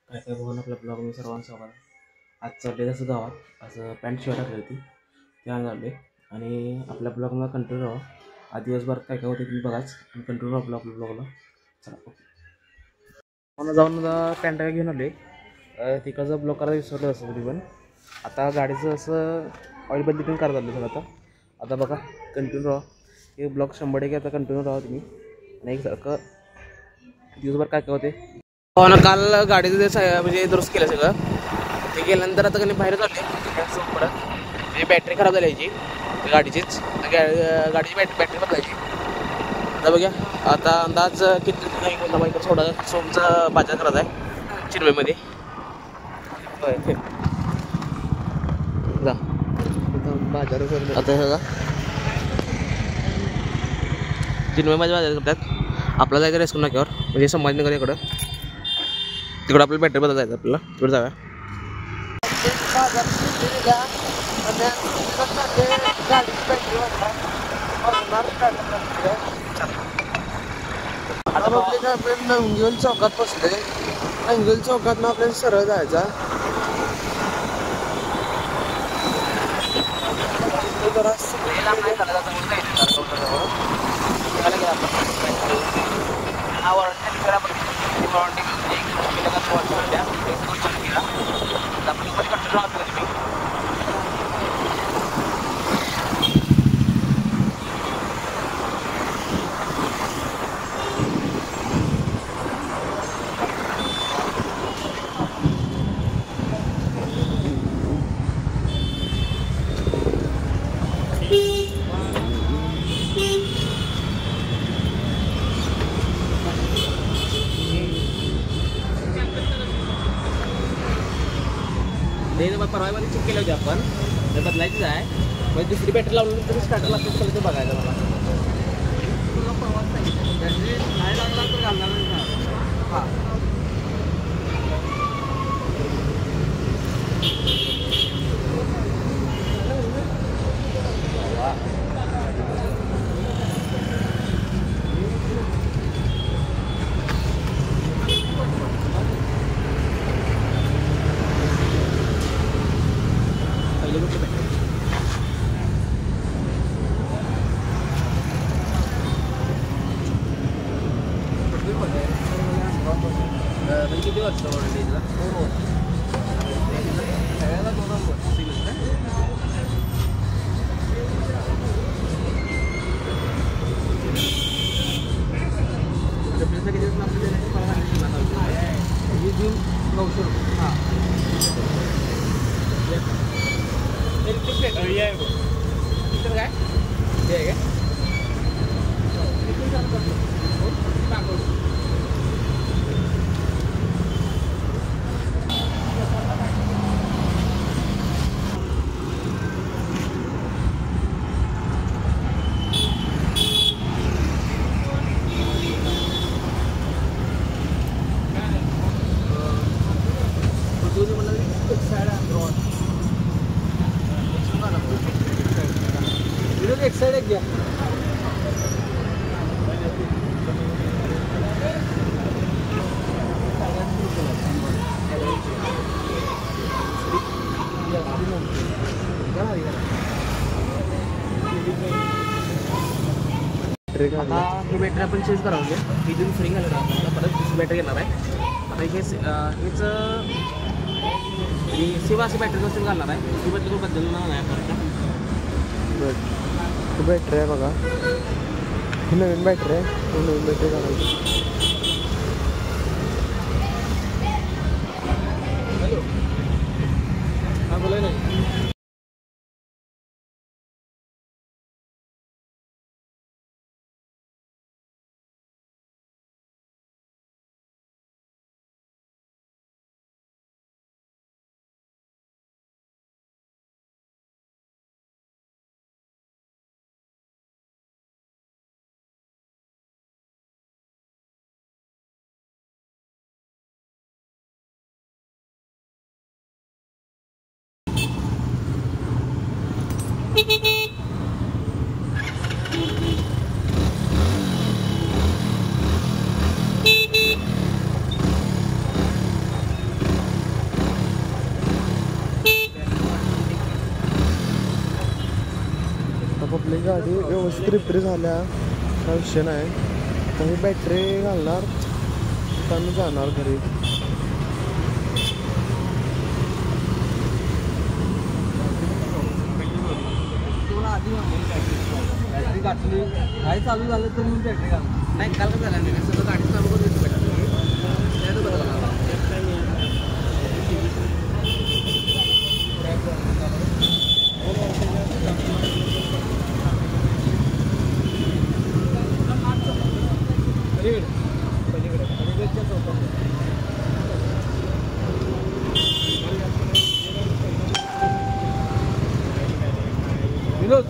काय काय बघून आपल्या ब्लॉग मी सर्वांचं स्वागत. आज चालले जसं गावात असं पॅन्ट शिवाय टाकली होती ते आणून आले आणि आपल्या ब्लॉगला कंटिन्यू राहा. आज दिवसभर काय काय होते तुम्ही बघाच आणि कंटिन्यू राहा आपल्या ब्लॉगला. चला ओके. मला जाऊन पॅन्ट घेऊन आले. तिकडचं ब्लॉग करायला विसरलं असं तरी पण आता गाडीचं असं ऑइल बदली पण करत आलं सगळं. आता बघा कंटिन्यू राहा. हे ब्लॉग 100% आता कंटिन्यू राहा तुम्ही आणि एकसारखं दिवसभर काय काय होते. काल गाडीचं म्हणजे दुरुस्त केलं सगळं. ते केल्यानंतर आता कधी बाहेर चालले परत म्हणजे बॅटरी खराब झाली याची गाडीचीच. गाडीची बॅटरी बदलायची. आता बघा आता अंदाज किती थोडा सोमचा बाजार करत आहे चिन्मयमध्ये. होय बाजार आता सगळा चिन्मयमध्ये बाजार करतात. आपला जायचं रेस्कून नाक्यावर म्हणजे संभाजीनगर इकडं. तिकडं आपल्याला बॅटरी बदल जायचं आपल्याला. तिकडे जाऊया. अंगल चौकात बसले. अंगल चौकात ना आपल्याला सरळ जायचा. परवामध्ये चेक केलं होते आपण ते बदलायचीच आहे. म्हणजे दुसरी बॅटरी लावली तरी स्टार्टर लागतं ते बघायला मला. नाही लागला तर घालणार नाही. हां किती वर्ष ऑर्डर सगळ्याला 2 वर्ष किती दिवस जून 900 रुपये. हां काय हे आहे काय एक साइड एक घ्या. आता ही बॅटरी आपण चेंज करावं म्हणजे इथून फ्री घालणार आपल्याला परत दुसरी बॅटरी घेणार आहे. आता हेच सेवा अशी बॅटरी बसून घालणार आहे. ही बॅटरी बदलणार नाही आपल्याला. बॅटरी आहे बघा. ही नवीन बॅटरी आहे. नवीन बॅटरी घालायची. हॅलो हां बोलाय नाही. गाडी व्यवस्थित रिपेअर झाल्या हा विषय नाही. आता ही बॅटरी घालणार आता मी जाणार घरी. बॅटरी घातली काय चालू झालं तर मी बॅटरी घालणार नाही. काल काय झालं नाही सगळं गाडी चालू करून विनोद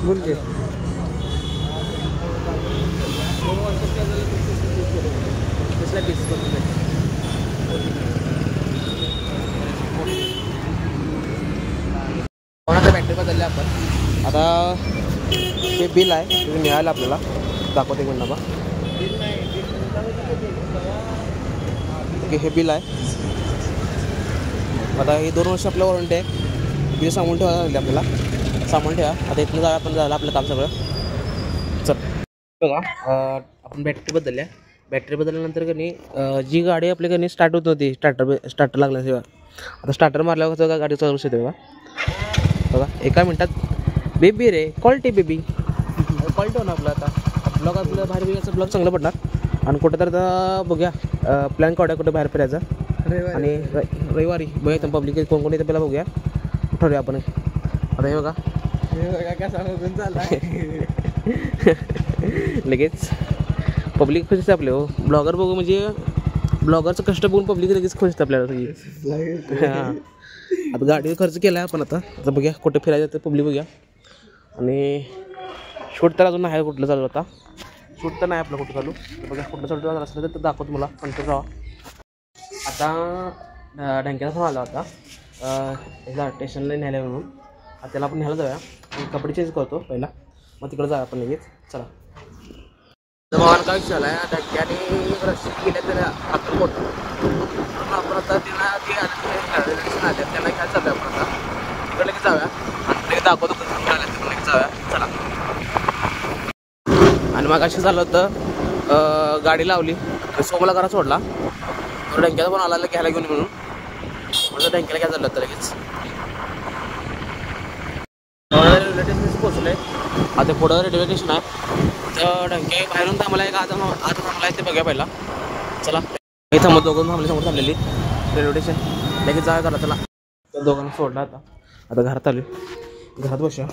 बोल की. कोणाचं बॅटरी बदलली आपण. आता हे बिल आहे ते मिळालं आपल्याला. दाखवते एक मिनिट बा. ओके हे बिल आहे. आता हे 2 वर्ष आपल्या वॉरंटी आहे. बिल सांगून ठेवायला लागले आपल्याला. सामान ठेवा. आता इथनं जाऊया आपण. झालं आपलं काम सगळं. चल बघा आपण बॅटरी बदलल्या. बॅटरी बदलल्यानंतर की नाही जी गाडी आपल्या की नाही स्टार्ट होत नव्हती स्टार्टर लागल्याशिवाय आता स्टार्टर मारल्यावर कसं गाडी चालू शकते बघा. बघा एका मिनटात बेबी रे क्वालिटी बेबी क्वालिटी होणार आपलं. आता ब्लॉग आपलं बाहेर बिगायचं ब्लॉग चांगलं पडणार. आणि कुठं तर आता बघूया प्लॅन काढूया कुठं बाहेर फिरायचा. आणि रविवारी बघूया तर पब्लिक कोण कोण येतं पहिला बघूया ठरवूया आपण. आता हे बघा लगेच पब्लिक खुश असते आपले. हो ब्लॉगर बघू म्हणजे ब्लॉगरचं कष्ट बघून पब्लिक लगेच खुश असते आपल्याला सगळी. हां आता गाडीवर खर्च केला आहे आपण. आता बघूया कुठं फिरायचं तर पब्लिक बघूया. आणि शूट तर अजून नाही कुठलं चालू. आता शूट तर नाही आपलं कुठं चालू. बघा कुठलं चालू झालं असलं तर दाखवतो मला कंट्रोल राहा. आता डँक्याचा फोन आला होता याला स्टेशनला न्यायला म्हणून. आता त्याला आपण न्यायला जाऊया. कपडे चेंज करतो पहिला मग तिकडे जाऊया आपण लगेच. चला मला काय विषय आला आहे डँक्याने रस्ते गेले तर आपण मोठं आपण आता त्यांना ते आले त्यांना घ्यायला चालू आपण. आता तिकडे लगेच जाऊया आणि लगेच दाखवतो कसं आल्या तिकडे लगेच जाऊया. चला. आणि मग अशी झालं होतं गाडी लावली सोमला घरात सोडला. डँक्याचा पण आला घ्यायला घेऊन म्हणून म्हणजे डँक्याला घ्यायला झालं होतं लगेच. रेल्वे स्टेशन पोहोचलं आहे. आता पुढं रेल्वे स्टेशन आहे. तर डँक्या बाहेरून थांबला आहे का आता थांबला आहे ते बघूया पहिला. चला हे थांबत दोघं थांबले समोर थांबलेली रेल्वे स्टेशन लगेच जाऊया. चला चला त्या दोघांना सोडला. आता घरात आलो. घरात बसूया.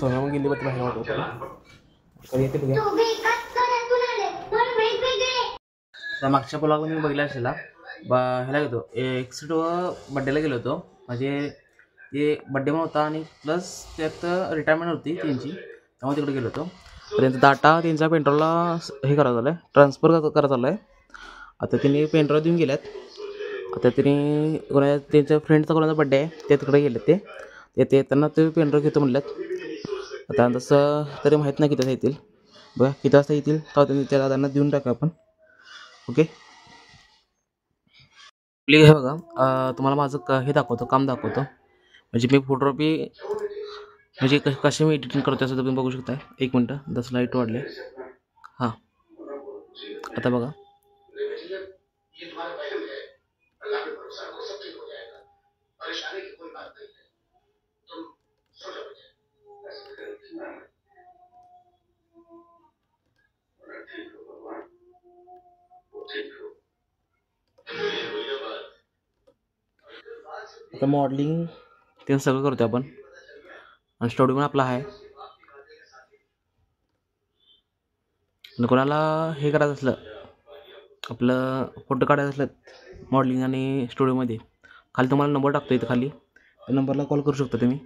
सोन्या मग गेली बघ बाहेर होतो कधी येते बघूया. त्या मागच्या ब्लॉग मी बघितला असेल ह्याला गेलो एक्सिट बड्डेला गेलो होतो. म्हणजे ते बड्डे पण होता आणि प्लस त्यात रिटायरमेंट होती त्यांची त्यामुळे तिकडे गेलो होतो. त्यांचा डाटा त्यांचा पेंट्रोलला हे करायचं झालं आहे ट्रान्सफर करायचं झालं आहे. आता त्यांनी पेंट्रोल देऊन गेल्यात. आता त्यांनी कोणा त्यांच्या फ्रेंडचा कोणाचा बड्डे आहे ते तिकडे गेले. ते त्यांना ते पेंट्रोल घेतो म्हणल्यात. आता तसं तरी माहीत नाही किती वाजता येतील. बघा किती वाजता येतील तेव्हा त्यांनी त्या दादांना देऊन टाका आपण. ओके प्लीज हे बघा तुम्हाला माझं हे दाखवतो काम दाखवतो. म्हणजे मी फोटोग्राफी म्हणजे कसे मी एडिटिंग करतो असं तुम्ही बघू शकता. 1 मिनटं 10 लाईट वाढले. हां आता बघा आता मॉडेलिंग ते सगळं करतो आपण आणि स्टुडिओ पण आपला आहे. आणि कोणाला हे करायचं असलं आपलं फोटो काढायचं असलं मॉडेलिंग आणि स्टुडिओमध्ये खाली तुम्हाला नंबर टाकतो इथं खाली त्या नंबरला कॉल करू शकता तुम्ही.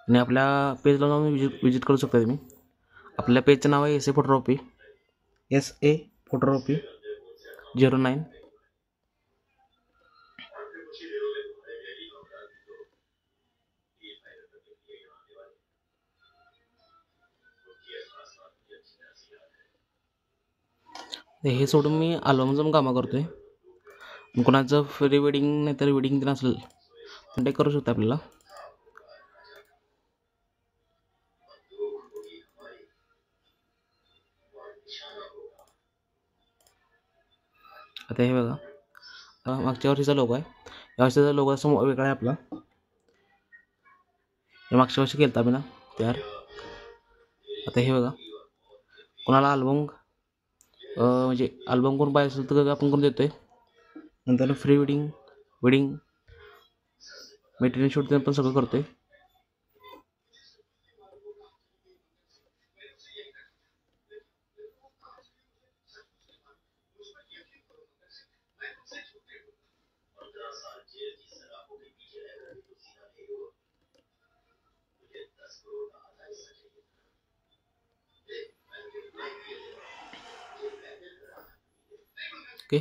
आणि आपल्या पेजला जाऊन विजिट करू शकता तुम्ही. आपल्या पेजचं नाव आहे SA फोटोग्राफी SA फोटोग्राफी 09. हे सोडून मी अल्बमचं कामं करतो आहे. मग कोणाचं प्री वेडिंग नाही तर वेडिंग ते नसेल पण ते करू शकता आपल्याला. आता हे बघा मागच्या वर्षीचा लोगो आहे. या वर्षीचा लोगो असं वेगळा आहे आपला. हे मागच्या वर्षी केलं आम्ही ना तयार. आता हे बघा कोणाला अल्बम म्हणजे अल्बम करून पाहिजे असेल तर आपण करून देतो आहे. नंतर फ्री वेडिंग मटेरियल शूट पण सगळं करतो आहे. ओके.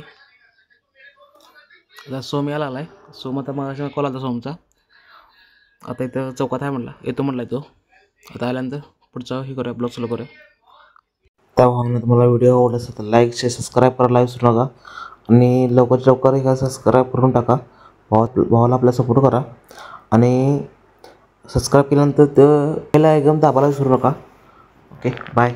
आता सोम यायला आला आहे. सोम आता मग कॉल आला सोमचा. आता इथं चौकात आहे म्हणला येतो म्हणला तो. आता आल्यानंतर पुढचा हे करूया ब्लॉग चालू करूया. त्या भावना तुम्हाला व्हिडिओ आवडला असेल तर लाईक शेअर सबस्क्राईब करायला विसरू नका. आणि लवकरात लवकर एका सबस्क्राईब करून टाका. भावाला आपला सपोर्ट करा. आणि सबस्क्राईब केल्यानंतर ते बेल आयकॉन दाबायला विसरू नका. Okay bye.